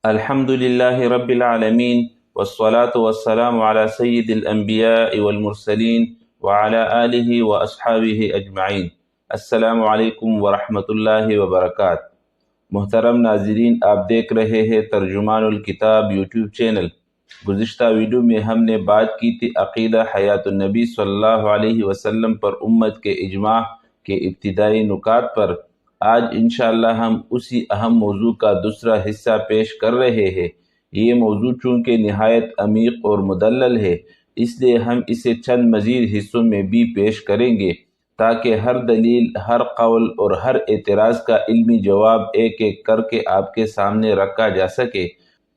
الحمد لله رب العالمين والصلاة والسلام على سيد الأنبياء والمرسلين وعلى آله وأصحابه أجمعين۔ السلام علیکم ورحمۃ اللہ وبرکاتہ۔ محترم ناظرین، آپ دیکھ رہے ہیں ترجمان الکتاب یوٹیوب چینل۔ گزشتہ ویڈیو میں ہم نے بات کی تھی عقیدہ حیات النبی صلی اللہ علیہ وسلم پر امت کے اجماع کے ابتدائی نکات پر۔ آج انشاءاللہ ہم اسی اہم موضوع کا دوسرا حصہ پیش کر رہے ہیں۔ یہ موضوع چونکہ نہایت عمیق اور مدلل ہے، اس لیے ہم اسے چند مزید حصوں میں بھی پیش کریں گے تاکہ ہر دلیل، ہر قول اور ہر اعتراض کا علمی جواب ایک ایک کر کے آپ کے سامنے رکھا جا سکے۔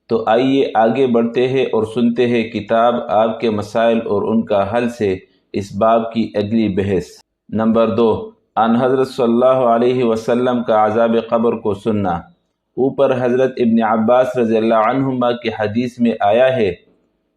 تو آئیے آگے بڑھتے ہیں اور سنتے ہیں کتاب آپ کے مسائل اور ان کا حل سے اس باب کی اگلی بحث۔ نمبر 2، ان حضرت صلی اللہ علیہ وسلم کا عذاب قبر کو سننا۔ اوپر حضرت ابن عباس رضی اللہ عنہما کی حدیث میں آیا ہے،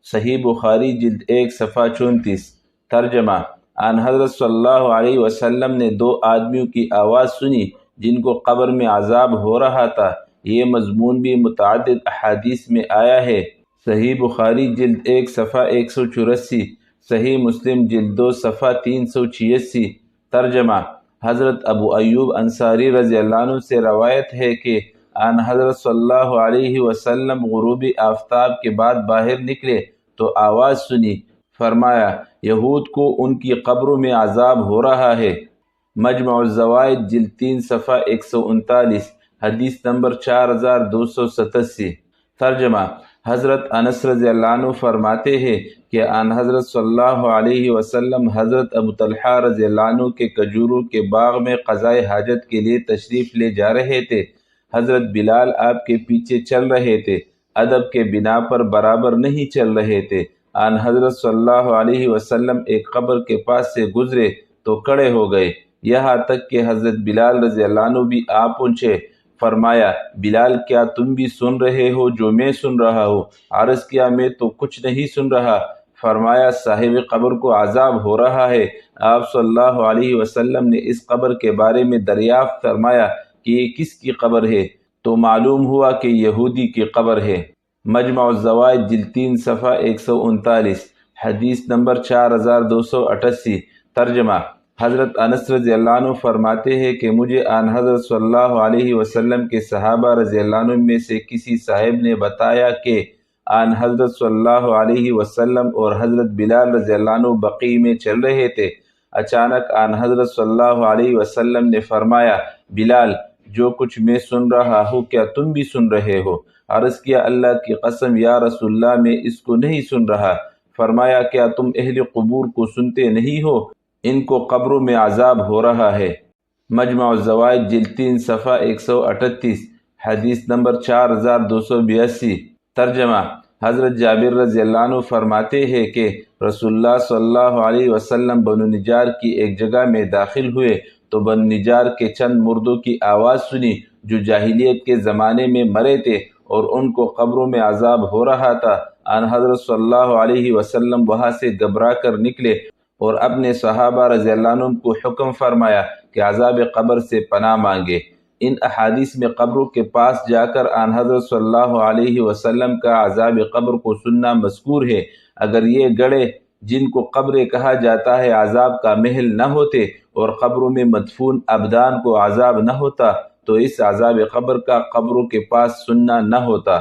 صحیح بخاری جلد 1 صفحہ 34۔ ترجمہ: ان حضرت صلی اللہ علیہ وسلم نے 2 آدمیوں کی آواز سنی جن کو قبر میں عذاب ہو رہا تھا۔ یہ مضمون بھی متعدد احادیث میں آیا ہے، صحیح بخاری جلد 1 صفحہ 184، صحیح مسلم جلد 2 صفحہ 386۔ ترجمہ: حضرت ابو ایوب انصاری رضی اللہ عنہ سے روایت ہے کہ ان حضرت صلی اللہ علیہ وسلم غروب آفتاب کے بعد باہر نکلے تو آواز سنی، فرمایا یہود کو ان کی قبروں میں عذاب ہو رہا ہے۔ مجمع الزوائد جلد 3 صفحہ 139، حدیث نمبر 4287۔ ترجمہ: حضرت انس رضی اللہ عنہ فرماتے ہیں کہ ان حضرت صلی اللہ علیہ وسلم حضرت ابو طلحہ رضی اللہ عنہ کے کھجوروں کے باغ میں قضائے حاجت کے لیے تشریف لے جا رہے تھے۔ حضرت بلال آپ کے پیچھے چل رہے تھے، ادب کے بنا پر برابر نہیں چل رہے تھے۔ ان حضرت صلی اللہ علیہ وسلم ایک قبر کے پاس سے گزرے تو کھڑے ہو گئے، یہاں تک کہ حضرت بلال رضی اللہ عنہ بھی آ پہنچے۔ فرمایا بلال، کیا تم بھی سن رہے ہو جو میں سن رہا ہوں؟ عرض کیا میں تو کچھ نہیں سن رہا۔ فرمایا صاحب قبر کو عذاب ہو رہا ہے۔ آپ صلی اللہ علیہ وسلم نے اس قبر کے بارے میں دریافت فرمایا کہ یہ کس کی قبر ہے، تو معلوم ہوا کہ یہودی کی قبر ہے۔ مجمع الزوائد جلد 3 صفحہ 139، حدیث نمبر 4288۔ ترجمہ: حضرت انس رضی اللہ عنہ فرماتے ہیں کہ مجھے ان حضرت صلی اللہ علیہ وسلم کے صحابہ رضی اللہ عنہ میں سے کسی صاحب نے بتایا کہ ان حضرت صلی اللہ علیہ وسلم اور حضرت بلال رضی اللہ عنہ بقیع میں چل رہے تھے۔ اچانک ان حضرت صلی اللہ علیہ وسلم نے فرمایا بلال، جو کچھ میں سن رہا ہوں کیا تم بھی سن رہے ہو؟ عرض کیا اللہ کی قسم یا رسول اللہ، میں اس کو نہیں سن رہا۔ فرمایا کیا تم اہل قبور کو سنتے نہیں ہو؟ ان کو قبروں میں عذاب ہو رہا ہے۔ مجمع الزوائد جلد 3 صفحہ 138، حدیث نمبر 4282۔ ترجمہ: حضرت جابر رضی اللہ عنہ فرماتے ہیں کہ رسول اللہ صلی اللہ علیہ وسلم بنو نجار کی ایک جگہ میں داخل ہوئے تو بنو نجار کے چند مردوں کی آواز سنی جو جاہلیت کے زمانے میں مرے تھے اور ان کو قبروں میں عذاب ہو رہا تھا۔ ان حضرت صلی اللہ علیہ وسلم وہاں سے گھبرا کر نکلے اور اپنے صحابہ رضی اللہ عنہ کو حکم فرمایا کہ عذاب قبر سے پناہ مانگے۔ ان احادیث میں قبروں کے پاس جا کر ان حضرت صلی اللہ علیہ وسلم کا عذاب قبر کو سننا مذکور ہے۔ اگر یہ گڑھے جن کو قبریں کہا جاتا ہے عذاب کا محل نہ ہوتے اور قبروں میں مدفون ابدان کو عذاب نہ ہوتا تو اس عذاب قبر کا قبروں کے پاس سننا نہ ہوتا۔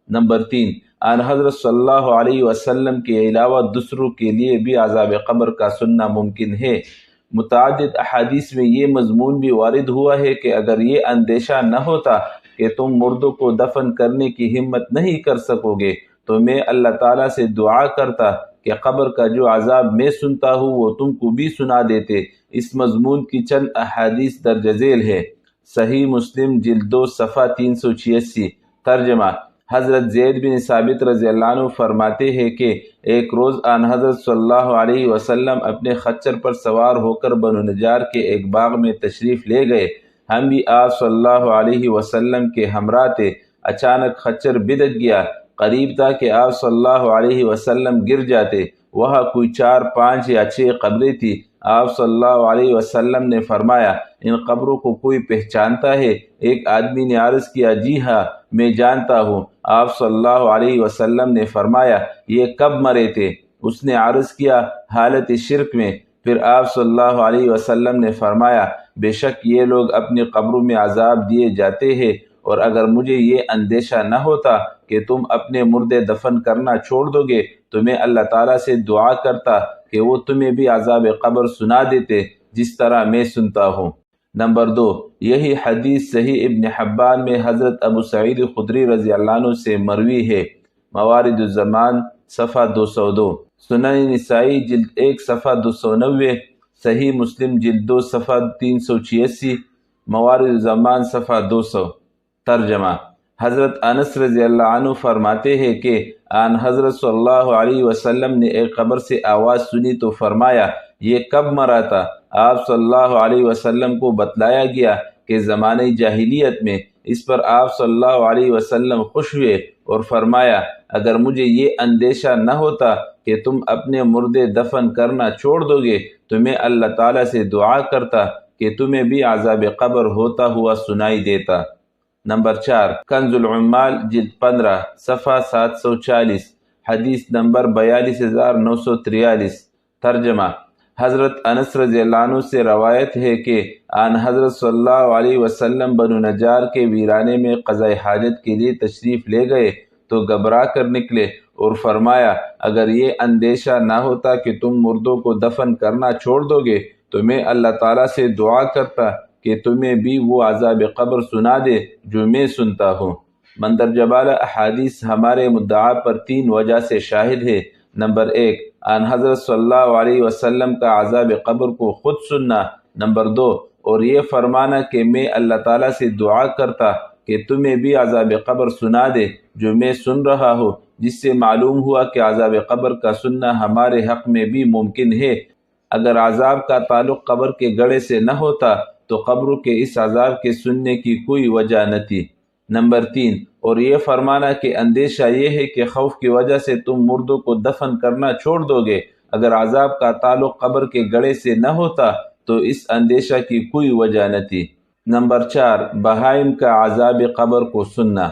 نمبر 3، ان حضرت صلی اللہ علیہ وسلم کے علاوہ دوسروں کے لیے بھی عذاب قبر کا سننا ممکن ہے۔ متعدد احادیث میں یہ مضمون بھی وارد ہوا ہے کہ اگر یہ اندیشہ نہ ہوتا کہ تم مردوں کو دفن کرنے کی ہمت نہیں کر سکو گے تو میں اللہ تعالیٰ سے دعا کرتا کہ قبر کا جو عذاب میں سنتا ہوں وہ تم کو بھی سنا دیتے۔ اس مضمون کی چند احادیث درج ذیل ہے۔ صحیح مسلم جلد 2 صفحہ 386۔ ترجمہ: حضرت زید بن ثابت رضی اللہ عنہ فرماتے ہیں کہ ایک روز ان حضرت صلی اللہ علیہ وسلم اپنے خچر پر سوار ہو کر بنو نجار کے ایک باغ میں تشریف لے گئے۔ ہم بھی آپ صلی اللہ علیہ وسلم کے ہمراہ تھے۔ اچانک خچر بدک گیا، قریب تھا کہ آپ صلی اللہ علیہ وسلم گر جاتے۔ وہاں کوئی 4، 5 یا 6 قبریں تھیں۔ آپ صلی اللہ علیہ وسلم نے فرمایا ان قبروں کو کوئی پہچانتا ہے؟ ایک آدمی نے عرض کیا جی ہاں۔ میں جانتا ہوں۔ آپ صلی اللہ علیہ وسلم نے فرمایا یہ کب مرے تھے؟ اس نے عرض کیا حالت شرک میں۔ پھر آپ صلی اللہ علیہ وسلم نے فرمایا بے شک یہ لوگ اپنی قبروں میں عذاب دیے جاتے ہیں، اور اگر مجھے یہ اندیشہ نہ ہوتا کہ تم اپنے مردے دفن کرنا چھوڑ دو گے تو میں اللہ تعالیٰ سے دعا کرتا کہ وہ تمہیں بھی عذاب قبر سنا دیتے جس طرح میں سنتا ہوں۔ نمبر 2، یہی حدیث صحیح ابن حبان میں حضرت ابو سعید خدری رضی اللہ عنہ سے مروی ہے، موارد الزمان صفحہ 202، سنن نسائی جلد 1 صفحہ 290، صحیح مسلم جلد 2 صفحہ 386، موارد الزمان صفحہ 200۔ ترجمہ: حضرت انس رضی اللہ عنہ فرماتے ہیں کہ آن حضرت صلی اللہ علیہ وسلم نے ایک قبر سے آواز سنی تو فرمایا یہ کب مرا تھا؟ آپ صلی اللہ علیہ وسلم کو بتلایا گیا کہ زمانہ جاہلیت میں۔ اس پر آپ صلی اللہ علیہ وسلم خوش ہوئے اور فرمایا اگر مجھے یہ اندیشہ نہ ہوتا کہ تم اپنے مردے دفن کرنا چھوڑ دو گے تو میں اللہ تعالیٰ سے دعا کرتا کہ تمہیں بھی عذاب قبر ہوتا ہوا سنائی دیتا۔ نمبر 4، کنز العمال جلد 15 صفحہ 740، حدیث نمبر 42943۔ ترجمہ: حضرت انس رضی اللہ عنہ سے روایت ہے کہ آن حضرت صلی اللہ علیہ وسلم بنو نجار کے ویرانے میں قضاء حاجت کے لیے تشریف لے گئے تو گھبرا کر نکلے اور فرمایا اگر یہ اندیشہ نہ ہوتا کہ تم مردوں کو دفن کرنا چھوڑ دو گے تو میں اللہ تعالیٰ سے دعا کرتا کہ تمہیں بھی وہ عذاب قبر سنا دے جو میں سنتا ہوں۔ مندرجہ بالا احادیث ہمارے مدعا پر 3 وجہ سے شاہد ہے۔ نمبر 1، آن حضرت صلی اللہ علیہ وسلم کا عذاب قبر کو خود سننا۔ نمبر 2، اور یہ فرمانا کہ میں اللہ تعالیٰ سے دعا کرتا کہ تمہیں بھی عذاب قبر سنا دے جو میں سن رہا ہوں، جس سے معلوم ہوا کہ عذاب قبر کا سننا ہمارے حق میں بھی ممکن ہے۔ اگر عذاب کا تعلق قبر کے گڑھے سے نہ ہوتا تو قبروں کے اس عذاب کے سننے کی کوئی وجہ نہ تھی۔ نمبر 3، اور یہ فرمانا کہ اندیشہ یہ ہے کہ خوف کی وجہ سے تم مردوں کو دفن کرنا چھوڑ دو گے۔ اگر عذاب کا تعلق قبر کے گڑھے سے نہ ہوتا تو اس اندیشہ کی کوئی وجہ نہ تھی۔ نمبر 4، بہائم کا عذاب قبر کو سننا۔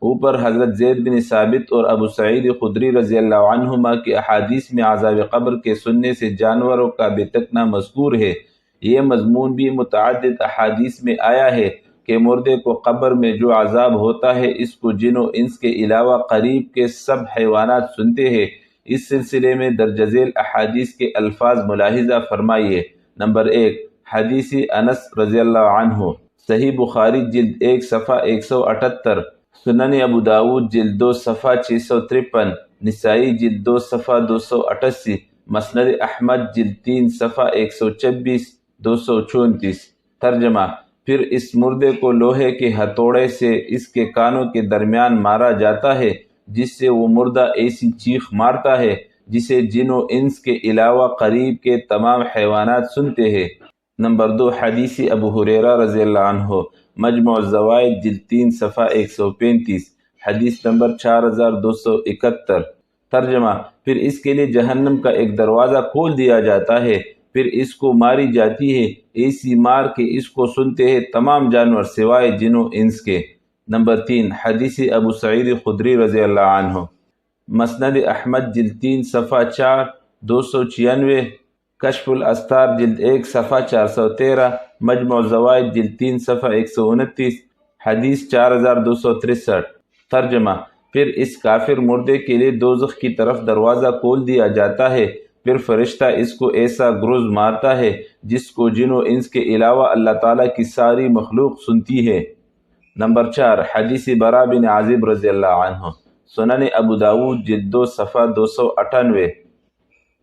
اوپر حضرت زید بن ثابت اور ابو سعید خدری رضی اللہ عنہما کی احادیث میں عذاب قبر کے سننے سے جانوروں کا بے تکنا مذکور ہے۔ یہ مضمون بھی متعدد احادیث میں آیا ہے کہ مردے کو قبر میں جو عذاب ہوتا ہے اس کو جن و انس کے علاوہ قریب کے سب حیوانات سنتے ہیں۔ اس سلسلے میں درج ذیل احادیث کے الفاظ ملاحظہ فرمائیے۔ نمبر 1، حدیث انس رضی اللہ عنہ، صحیح بخاری جلد 1 صفحہ 178، سنن ابو داود جلد 2 صفحہ 653، نسائی جلد 2 صفحہ 288، مسند احمد جلد 3 صفحہ 126 234۔ ترجمہ: پھر اس مردے کو لوہے کے ہتھوڑے سے اس کے کانوں کے درمیان مارا جاتا ہے جس سے وہ مردہ ایسی چیخ مارتا ہے جسے جن و انس کے علاوہ قریب کے تمام حیوانات سنتے ہیں۔ نمبر 2، حدیث ابو ہریرہ رضی اللہ عنہ، مجموع الزوائد جلد 3 صفحہ 135، حدیث نمبر 4271۔ ترجمہ: پھر اس کے لیے جہنم کا ایک دروازہ کھول دیا جاتا ہے، پھر اس کو ماری جاتی ہے ایسی مار کہ اس کو سنتے ہیں تمام جانور سوائے جن و انس کے۔ نمبر 3، حدیث ابو سعید خدری رضی اللہ عنہ، مسند احمد جلد 3 صفحہ 4 296، کشف الاستار جلد 1 صفحہ 413، مجموع الزوائد جلد 3 صفحہ 129، حدیث 4263۔ ترجمہ: پھر اس کافر مردے کے لیے دوزخ کی طرف دروازہ کھول دیا جاتا ہے، پھر فرشتہ اس کو ایسا گرز مارتا ہے جس کو جن و انس کے علاوہ اللہ تعالیٰ کی ساری مخلوق سنتی ہے۔ نمبر 4، حدیث برا بن عازب رضی اللہ عنہ، سنن ابو داود جلد 2 صفحہ 298۔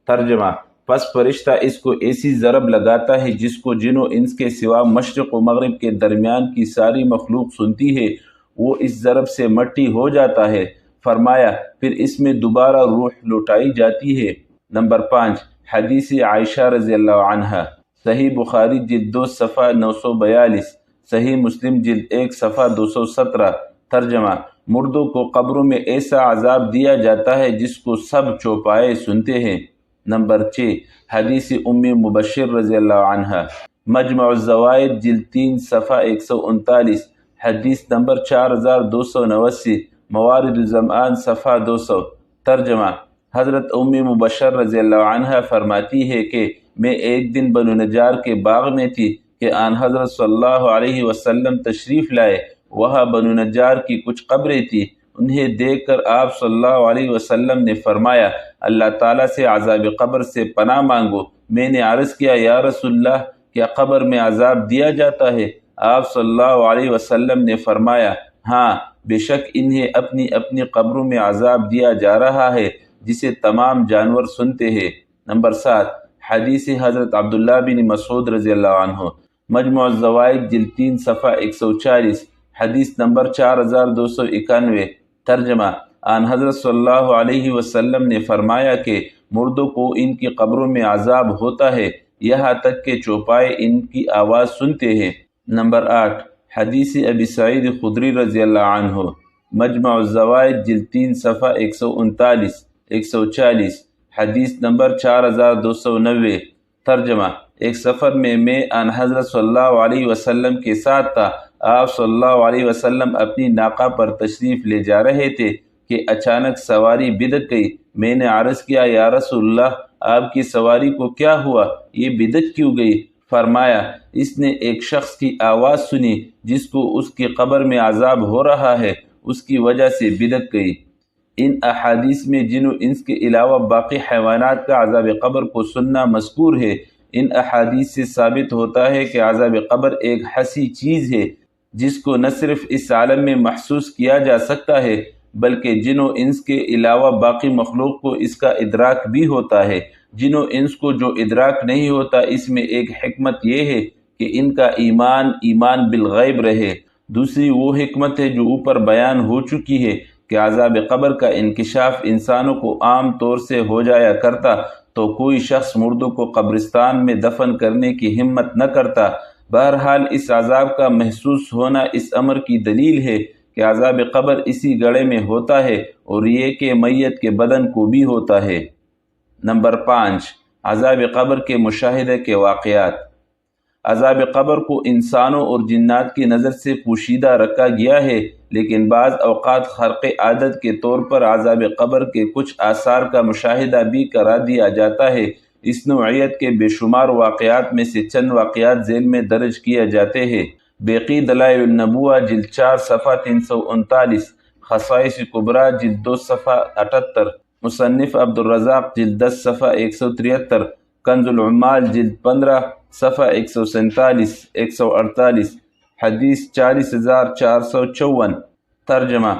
ترجمہ: پس فرشتہ اس کو ایسی ضرب لگاتا ہے جس کو جن و انس کے سوا مشرق و مغرب کے درمیان کی ساری مخلوق سنتی ہے، وہ اس ضرب سے مٹی ہو جاتا ہے۔ فرمایا پھر اس میں دوبارہ روح لوٹائی جاتی ہے۔ نمبر 5، حدیث عائشہ رضی اللہ عنہ، صحیح بخاری جلد 2 صفحہ 942، صحیح مسلم جلد 1 صفحہ 217۔ ترجمہ: مردوں کو قبروں میں ایسا عذاب دیا جاتا ہے جس کو سب چوپائے سنتے ہیں۔ نمبر 6، حدیث ام مبشر رضی اللہ عنہ، مجموع الزوائد جلد 3 صفحہ 139، حدیث نمبر 4289، موارد الزمان صفحہ 200۔ ترجمہ: حضرت ام مبشر رضی اللہ عنہ فرماتی ہے کہ میں ایک دن بنو نجار کے باغ میں تھی کہ آن حضرت صلی اللہ علیہ وسلم تشریف لائے۔ وہاں بنو نجار کی کچھ قبریں تھیں۔ انہیں دیکھ کر آپ صلی اللہ علیہ وسلم نے فرمایا، اللہ تعالیٰ سے عذاب قبر سے پناہ مانگو۔ میں نے عرض کیا، یا رسول اللہ، کیا قبر میں عذاب دیا جاتا ہے؟ آپ صلی اللہ علیہ وسلم نے فرمایا، ہاں، بے شک انہیں اپنی اپنی قبروں میں عذاب دیا جا رہا ہے، جسے تمام جانور سنتے ہیں۔ نمبر 7، حدیث حضرت عبداللہ بن مسعود رضی اللہ عنہ، مجموع الزوائد جلد 3 صفحہ 140، حدیث نمبر 4291۔ ترجمہ: آن حضرت صلی اللہ علیہ وسلم نے فرمایا کہ مردوں کو ان کی قبروں میں عذاب ہوتا ہے، یہاں تک کہ چوپائے ان کی آواز سنتے ہیں۔ نمبر 8، حدیث ابی سعید خدری رضی اللہ عنہ، مجمع الزوائد جلد 3 صفحہ 139 140، حدیث نمبر 4290۔ ترجمہ: ایک سفر میں آن حضرت صلی اللہ علیہ وسلم کے ساتھ تھا۔ آپ صلی اللہ علیہ وسلم اپنی ناقہ پر تشریف لے جا رہے تھے کہ اچانک سواری بدک گئی۔ میں نے عرض کیا، یا رسول اللہ، آپ کی سواری کو کیا ہوا؟ یہ بدک کیوں گئی؟ فرمایا، اس نے ایک شخص کی آواز سنی جس کو اس کی قبر میں عذاب ہو رہا ہے، اس کی وجہ سے بدک گئی۔ ان احادیث میں جن و انس کے علاوہ باقی حیوانات کا عذاب قبر کو سننا مذکور ہے۔ ان احادیث سے ثابت ہوتا ہے کہ عذاب قبر ایک حسی چیز ہے جس کو نہ صرف اس عالم میں محسوس کیا جا سکتا ہے بلکہ جن و انس کے علاوہ باقی مخلوق کو اس کا ادراک بھی ہوتا ہے۔ جن و انس کو جو ادراک نہیں ہوتا، اس میں ایک حکمت یہ ہے کہ ان کا ایمان بالغیب رہے۔ دوسری وہ حکمت ہے جو اوپر بیان ہو چکی ہے کہ عذاب قبر کا انکشاف انسانوں کو عام طور سے ہو جایا کرتا تو کوئی شخص مردوں کو قبرستان میں دفن کرنے کی ہمت نہ کرتا۔ بہرحال اس عذاب کا محسوس ہونا اس امر کی دلیل ہے کہ عذاب قبر اسی گڑھے میں ہوتا ہے اور یہ کہ میت کے بدن کو بھی ہوتا ہے۔ نمبر 5، عذاب قبر کے مشاہدے کے واقعات۔ عذاب قبر کو انسانوں اور جنات کی نظر سے پوشیدہ رکھا گیا ہے، لیکن بعض اوقات خرق عادت کے طور پر عذاب قبر کے کچھ آثار کا مشاہدہ بھی کرا دیا جاتا ہے۔ اس نوعیت کے بے شمار واقعات میں سے چند واقعات ذیل میں درج کیے جاتے ہیں۔ بیقی دلائل النبوہ جلد 4 صفحہ 339، خصائص کبریٰ جلد 2 صفحہ 78، مصنف عبدالرزاق جلد 10 صفحہ 173، کنز العمال جلد 15 صفحہ 147 148، حدیث 40454۔ ترجمہ: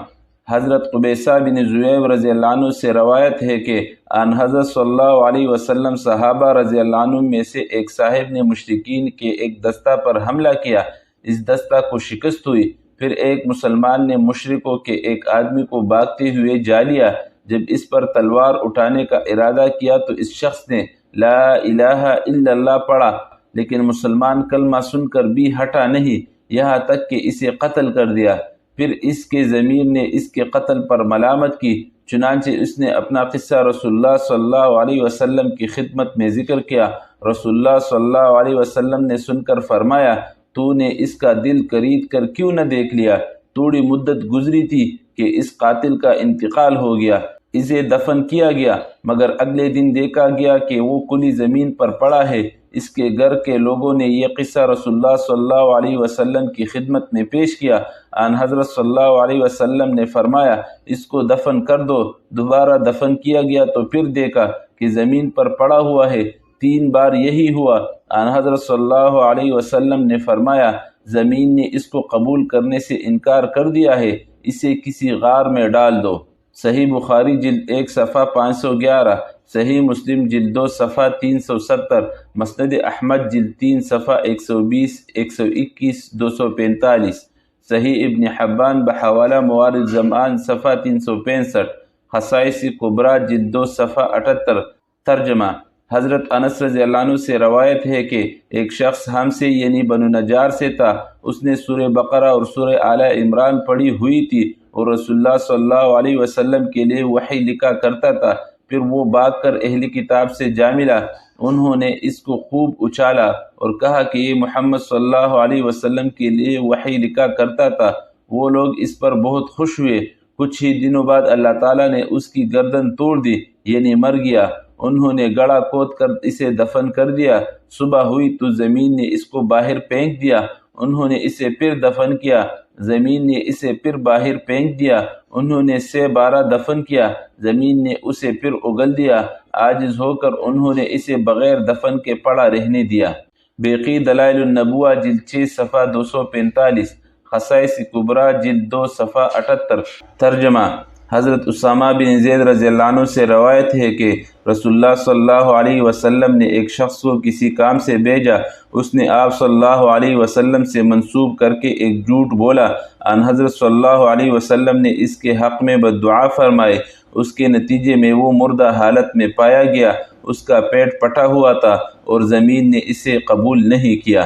حضرت قبیصہ بن زیب رضی اللہ عنہ سے روایت ہے کہ آن حضرت صلی اللہ علیہ وسلم صحابہ رضی اللہ عنہ میں سے ایک صاحب نے مشرکین کے ایک دستہ پر حملہ کیا۔ اس دستہ کو شکست ہوئی۔ پھر ایک مسلمان نے مشرکوں کے ایک آدمی کو بھاگتے ہوئے جا لیا۔ جب اس پر تلوار اٹھانے کا ارادہ کیا تو اس شخص نے لا الہ الا اللہ پڑھا، لیکن مسلمان کلمہ سن کر بھی ہٹا نہیں، یہاں تک کہ اسے قتل کر دیا۔ پھر اس کے ضمیر نے اس کے قتل پر ملامت کی، چنانچہ اس نے اپنا قصہ رسول اللہ صلی اللہ علیہ وسلم کی خدمت میں ذکر کیا۔ رسول اللہ صلی اللہ علیہ وسلم نے سن کر فرمایا، تو نے اس کا دل خرید کر کیوں نہ دیکھ لیا؟ تھوڑی مدت گزری تھی کہ اس قاتل کا انتقال ہو گیا، اسے دفن کیا گیا، مگر اگلے دن دیکھا گیا کہ وہ کلی زمین پر پڑا ہے۔ اس کے گھر کے لوگوں نے یہ قصہ رسول اللہ صلی اللہ علیہ وسلم کی خدمت میں پیش کیا۔ آن حضرت صلی اللہ علیہ وسلم نے فرمایا، اس کو دفن کر دو۔ دوبارہ دفن کیا گیا تو پھر دیکھا کہ زمین پر پڑا ہوا ہے۔ 3 بار یہی ہوا۔ آن حضرت صلی اللہ علیہ وسلم نے فرمایا، زمین نے اس کو قبول کرنے سے انکار کر دیا ہے، اسے کسی غار میں ڈال دو۔ صحیح بخاری جلد 1 صفحہ 511، صحیح مسلم جلد 2 صفحہ 370، مسند احمد جلد 3 صفحہ 120 121 245، صحیح ابن حبان بحوالہ موارد زمان صفحہ 365، خصائص کبریٰ جلد 2 صفحہ 78۔ ترجمہ: حضرت انس رضی اللہ عنہ سے روایت ہے کہ ایک شخص ہم سے یعنی بنو نجار سے تھا، اس نے سورہ بقرہ اور سورہ آل عمران پڑھی ہوئی تھی اور رسول اللہ صلی اللہ علیہ وسلم کے لیے وحی لکھا کرتا تھا۔ پھر وہ بھاگ کر اہل کتاب سے جا ملا۔ انہوں نے اس کو خوب اچالا اور کہا کہ یہ محمد صلی اللہ علیہ وسلم کے لیے وحی لکھا کرتا تھا۔ وہ لوگ اس پر بہت خوش ہوئے۔ کچھ ہی دنوں بعد اللہ تعالیٰ نے اس کی گردن توڑ دی، یعنی مر گیا۔ انہوں نے گڑھا کھود کر اسے دفن کر دیا۔ صبح ہوئی تو زمین نے اس کو باہر پھینک دیا۔ انہوں نے اسے پھر دفن کیا۔ زمین نے اسے پھر باہر پھینک دیا۔ انہوں نے اسے بارہ دفن کیا۔ زمین نے اسے پھر اگل دیا۔ عاجز ہو کر انہوں نے اسے بغیر دفن کے پڑا رہنے دیا۔ بیقی دلائل النبوہ جلد 6 صفحہ 245، خصائص کبریٰ جلد 2 صفحہ 78۔ ترجمہ: حضرت اسامہ بن زید رضی اللہ عنہ سے روایت ہے کہ رسول اللہ صلی اللہ علیہ وسلم نے ایک شخص کو کسی کام سے بھیجا۔ اس نے آپ صلی اللہ علیہ وسلم سے منسوب کر کے ایک جھوٹ بولا۔ آن حضرت صلی اللہ علیہ وسلم نے اس کے حق میں بددعا فرمائے۔ اس کے نتیجے میں وہ مردہ حالت میں پایا گیا۔ اس کا پیٹ پھٹا ہوا تھا اور زمین نے اسے قبول نہیں کیا۔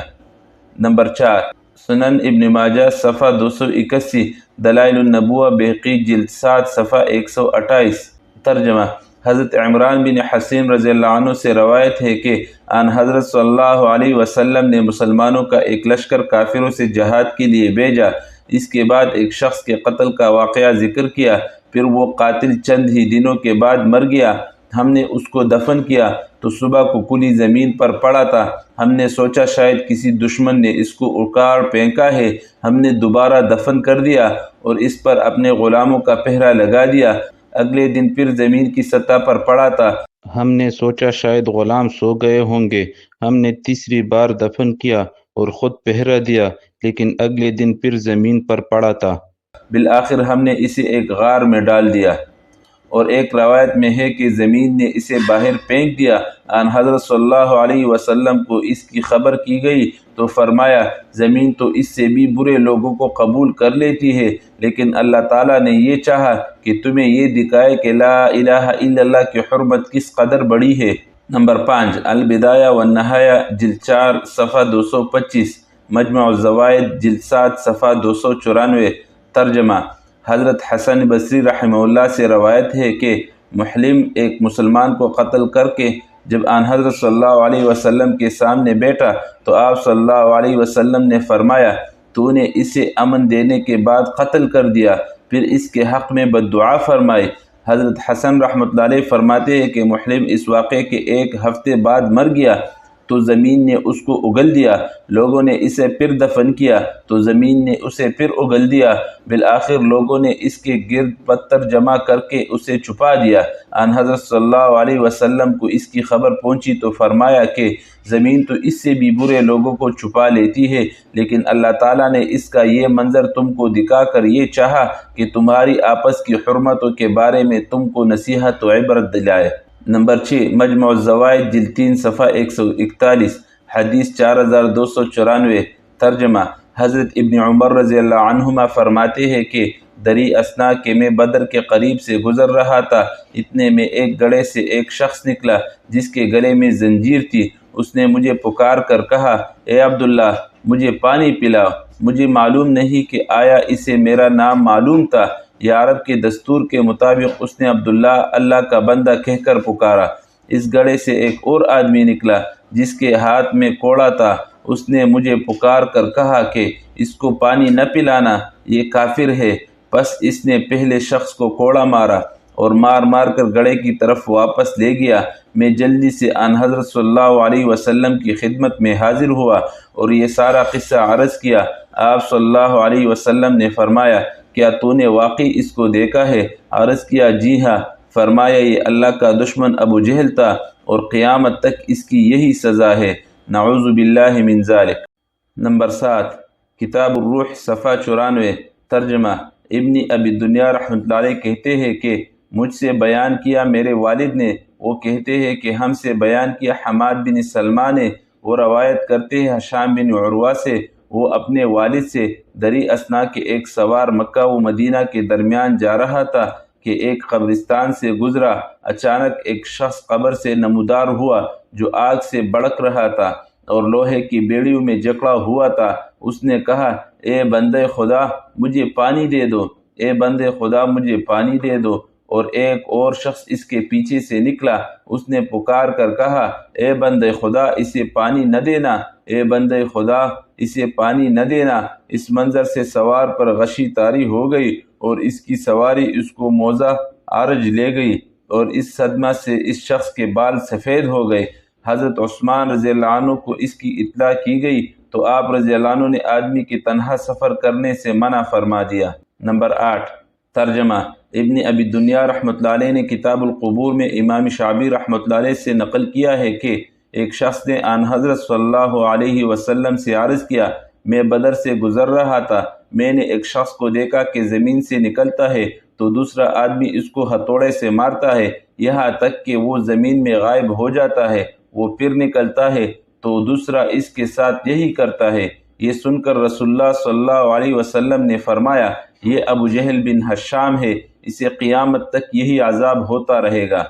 نمبر 4، سنن ابن ماجہ صفحہ 281، دلائل النبوہ بحقی جلد 7 صفحہ 128۔ ترجمہ: حضرت عمران بن حسین رضی اللہ عنہ سے روایت ہے کہ آن حضرت صلی اللہ علیہ وسلم نے مسلمانوں کا ایک لشکر کافروں سے جہاد کے لیے بھیجا۔ اس کے بعد ایک شخص کے قتل کا واقعہ ذکر کیا۔ پھر وہ قاتل چند ہی دنوں کے بعد مر گیا۔ ہم نے اس کو دفن کیا تو صبح کو کھلی زمین پر پڑا تھا۔ ہم نے سوچا شاید کسی دشمن نے اس کو اکھاڑ پھینکا ہے۔ ہم نے دوبارہ دفن کر دیا اور اس پر اپنے غلاموں کا پہرا لگا دیا۔ اگلے دن پھر زمین کی سطح پر پڑا تھا۔ ہم نے سوچا شاید غلام سو گئے ہوں گے۔ ہم نے تیسری بار دفن کیا اور خود پہرا دیا، لیکن اگلے دن پھر زمین پر پڑا تھا۔ بالآخر ہم نے اسے ایک غار میں ڈال دیا۔ اور ایک روایت میں ہے کہ زمین نے اسے باہر پھینک دیا۔ آن حضرت صلی اللہ علیہ وسلم کو اس کی خبر کی گئی تو فرمایا، زمین تو اس سے بھی برے لوگوں کو قبول کر لیتی ہے، لیکن اللہ تعالیٰ نے یہ چاہا کہ تمہیں یہ دکھائے کہ لا الہ الا اللہ کی حرمت کس قدر بڑی ہے۔ نمبر 5، البدایہ والنہایہ جلد 4 صفحہ 225، مجمع الزوائد جلد 7 صفحہ 294۔ ترجمہ: حضرت حسن بصری رحمہ اللہ سے روایت ہے کہ محلم ایک مسلمان کو قتل کر کے جب آن حضرت صلی اللہ علیہ وسلم کے سامنے بیٹھا تو آپ صلی اللہ علیہ وسلم نے فرمایا، تو نے اسے امن دینے کے بعد قتل کر دیا، پھر اس کے حق میں بددعا فرمائی۔ حضرت حسن رحمۃ اللہ علیہ فرماتے ہیں کہ محلم اس واقعے کے ایک ہفتے بعد مر گیا تو زمین نے اس کو اگل دیا۔ لوگوں نے اسے پھر دفن کیا تو زمین نے اسے پھر اگل دیا۔ بالآخر لوگوں نے اس کے گرد پتھر جمع کر کے اسے چھپا دیا۔ آن حضرت صلی اللہ علیہ وسلم کو اس کی خبر پہنچی تو فرمایا کہ زمین تو اس سے بھی برے لوگوں کو چھپا لیتی ہے، لیکن اللہ تعالیٰ نے اس کا یہ منظر تم کو دکھا کر یہ چاہا کہ تمہاری آپس کی حرمتوں کے بارے میں تم کو نصیحت و عبرت دلائے۔ نمبر 6، مجمع الزوائد جلد 3 صفحہ 141، حدیث 4294۔ ترجمہ: حضرت ابن عمر رضی اللہ عنہما فرماتے ہیں کہ دری اسنا کہ میں بدر کے قریب سے گزر رہا تھا، اتنے میں ایک گڑھے سے ایک شخص نکلا جس کے گلے میں زنجیر تھی۔ اس نے مجھے پکار کر کہا، اے عبداللہ، مجھے پانی پلاؤ۔ مجھے معلوم نہیں کہ آیا اسے میرا نام معلوم تھا یا عرب کے دستور کے مطابق اس نے عبداللہ اللہ کا بندہ کہہ کر پکارا۔ اس گڑھے سے ایک اور آدمی نکلا جس کے ہاتھ میں کوڑا تھا۔ اس نے مجھے پکار کر کہا کہ اس کو پانی نہ پلانا، یہ کافر ہے۔ پس اس نے پہلے شخص کو کوڑا مارا اور مار مار کر گڑھے کی طرف واپس لے گیا۔ میں جلدی سے آن حضرت صلی اللہ علیہ وسلم کی خدمت میں حاضر ہوا اور یہ سارا قصہ عرض کیا۔ آپ صلی اللہ علیہ وسلم نے فرمایا، کیا تو نے واقعی اس کو دیکھا ہے؟ عرض کیا، جی ہاں۔ فرمایا، یہ اللہ کا دشمن ابو جہل تھا اور قیامت تک اس کی یہی سزا ہے، نعوذ باللہ من ذالک۔ نمبر 7، کتاب الروح صفحہ 94۔ ترجمہ: ابن ابی دنیا رحمۃ اللہ علیہ کہتے ہیں کہ مجھ سے بیان کیا میرے والد نے، وہ کہتے ہیں کہ ہم سے بیان کیا حماد بن سلمان نے، وہ روایت کرتے ہیں ہشام بن عروہ سے، وہ اپنے والد سے، دری اسنا کے ایک سوار مکہ و مدینہ کے درمیان جا رہا تھا کہ ایک قبرستان سے گزرا۔ اچانک ایک شخص قبر سے نمودار ہوا جو آگ سے بھڑک رہا تھا اور لوہے کی بیڑیوں میں جکڑا ہوا تھا۔ اس نے کہا، اے بندے خدا، مجھے پانی دے دو، اے بندے خدا، مجھے پانی دے دو۔ اور ایک اور شخص اس کے پیچھے سے نکلا، اس نے پکار کر کہا، اے بندے خدا اسے پانی نہ دینا، اے بندے خدا اسے پانی نہ دینا۔ اس منظر سے سوار پر غشی طاری ہو گئی اور اس کی سواری اس کو موزہ عارج لے گئی، اور اس صدمہ سے اس شخص کے بال سفید ہو گئے۔ حضرت عثمان رضی اللہ عنہ کو اس کی اطلاع کی گئی تو آپ رضی اللہ عنہ نے آدمی کے تنہا سفر کرنے سے منع فرما دیا۔ نمبر 8 ترجمہ۔ ابن ابی دنیا رحمۃ اللہ علیہ نے کتاب القبور میں امام شعبی رحمۃ اللہ علیہ سے نقل کیا ہے کہ ایک شخص نے آن حضرت صلی اللہ علیہ وسلم سے عرض کیا، میں بدر سے گزر رہا تھا، میں نے ایک شخص کو دیکھا کہ زمین سے نکلتا ہے تو دوسرا آدمی اس کو ہتھوڑے سے مارتا ہے یہاں تک کہ وہ زمین میں غائب ہو جاتا ہے، وہ پھر نکلتا ہے تو دوسرا اس کے ساتھ یہی کرتا ہے۔ یہ سن کر رسول اللہ صلی اللہ علیہ وسلم نے فرمایا، یہ ابو جہل بن ہشام ہے، اسے قیامت تک یہی عذاب ہوتا رہے گا۔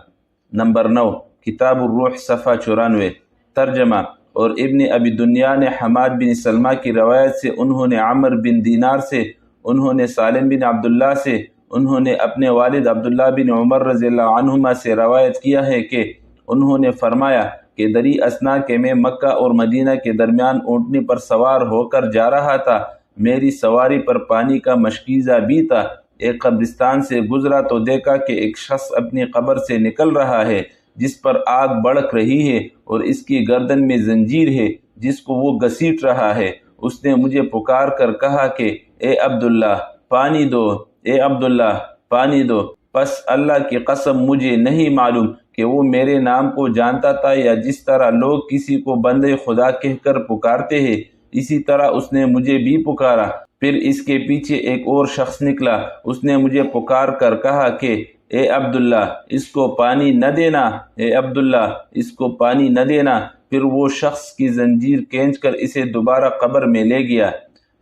نمبر 9 کتاب الروح صفحہ 94 ترجمہ۔ اور ابن ابی دنیا نے حماد بن سلمہ کی روایت سے، انہوں نے عمر بن دینار سے، انہوں نے سالم بن عبداللہ سے، انہوں نے اپنے والد عبداللہ بن عمر رضی اللہ عنہما سے روایت کیا ہے کہ انہوں نے فرمایا کہ دری اثنا کہ میں مکہ اور مدینہ کے درمیان اونٹنی پر سوار ہو کر جا رہا تھا، میری سواری پر پانی کا مشکیزہ بھی تھا، ایک قبرستان سے گزرا تو دیکھا کہ ایک شخص اپنی قبر سے نکل رہا ہے جس پر آگ بڑک رہی ہے اور اس کی گردن میں زنجیر ہے جس کو وہ گھسیٹ رہا ہے۔ اس نے مجھے پکار کر کہا کہ اے عبداللہ پانی دو، اے عبداللہ پانی دو۔ پس اللہ کی قسم مجھے نہیں معلوم کہ وہ میرے نام کو جانتا تھا یا جس طرح لوگ کسی کو بندے خدا کہہ کر پکارتے ہیں اسی طرح اس نے مجھے بھی پکارا۔ پھر اس کے پیچھے ایک اور شخص نکلا، اس نے مجھے پکار کر کہا کہ اے عبداللہ اس کو پانی نہ دینا، اے عبداللہ اس کو پانی نہ دینا۔ پھر وہ شخص کی زنجیر کھینچ کر اسے دوبارہ قبر میں لے گیا۔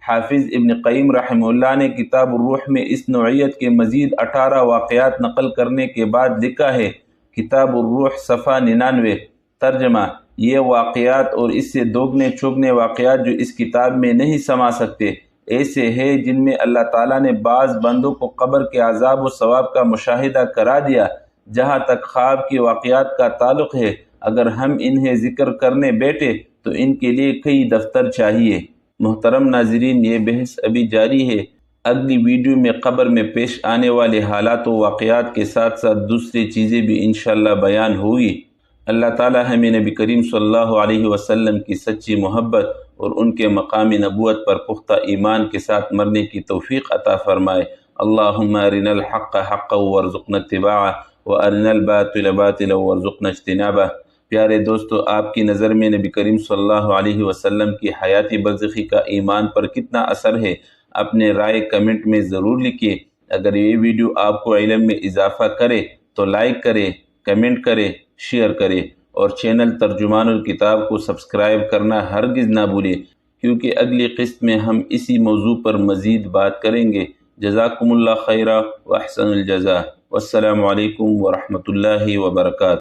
حافظ ابن قیم رحمہ اللہ نے کتاب الروح میں اس نوعیت کے مزید 18 واقعات نقل کرنے کے بعد لکھا ہے۔ کتاب الروح صفحہ 99 ترجمہ۔ یہ واقعات اور اس سے دوگنے چوگنے واقعات جو اس کتاب میں نہیں سما سکتے ایسے ہیں جن میں اللہ تعالیٰ نے بعض بندوں کو قبر کے عذاب و ثواب کا مشاہدہ کرا دیا۔ جہاں تک خواب کے واقعات کا تعلق ہے، اگر ہم انہیں ذکر کرنے بیٹھے تو ان کے لیے کئی دفتر چاہیے۔ محترم ناظرین، یہ بحث ابھی جاری ہے۔ اگلی ویڈیو میں قبر میں پیش آنے والے حالات و واقعات کے ساتھ ساتھ دوسری چیزیں بھی انشاءاللہ بیان ہوگی۔ اللہ تعالی ہمیں نبی کریم صلی اللہ علیہ وسلم کی سچی محبت اور ان کے مقام نبوت پر پختہ ایمان کے ساتھ مرنے کی توفیق عطا فرمائے۔ اللہم ارنا الحق حقا وارزقنا اتباعہ وارنا الباطل باطلا وارزقنا اجتنابہ۔ پیارے دوستو، آپ کی نظر میں نبی کریم صلی اللہ علیہ وسلم کی حیاتی برزخی کا ایمان پر کتنا اثر ہے؟ اپنے رائے کمنٹ میں ضرور لکھیے۔ اگر یہ ویڈیو آپ کو علم میں اضافہ کرے تو لائک کرے، کمنٹ کرے، شیئر کرے اور چینل ترجمان الکتاب کو سبسکرائب کرنا ہرگز نہ بھولیں، کیونکہ اگلی قسط میں ہم اسی موضوع پر مزید بات کریں گے۔ جزاکم اللہ خیرہ و احسن الجزاء۔ والسلام علیکم ورحمۃ اللہ وبرکاتہ۔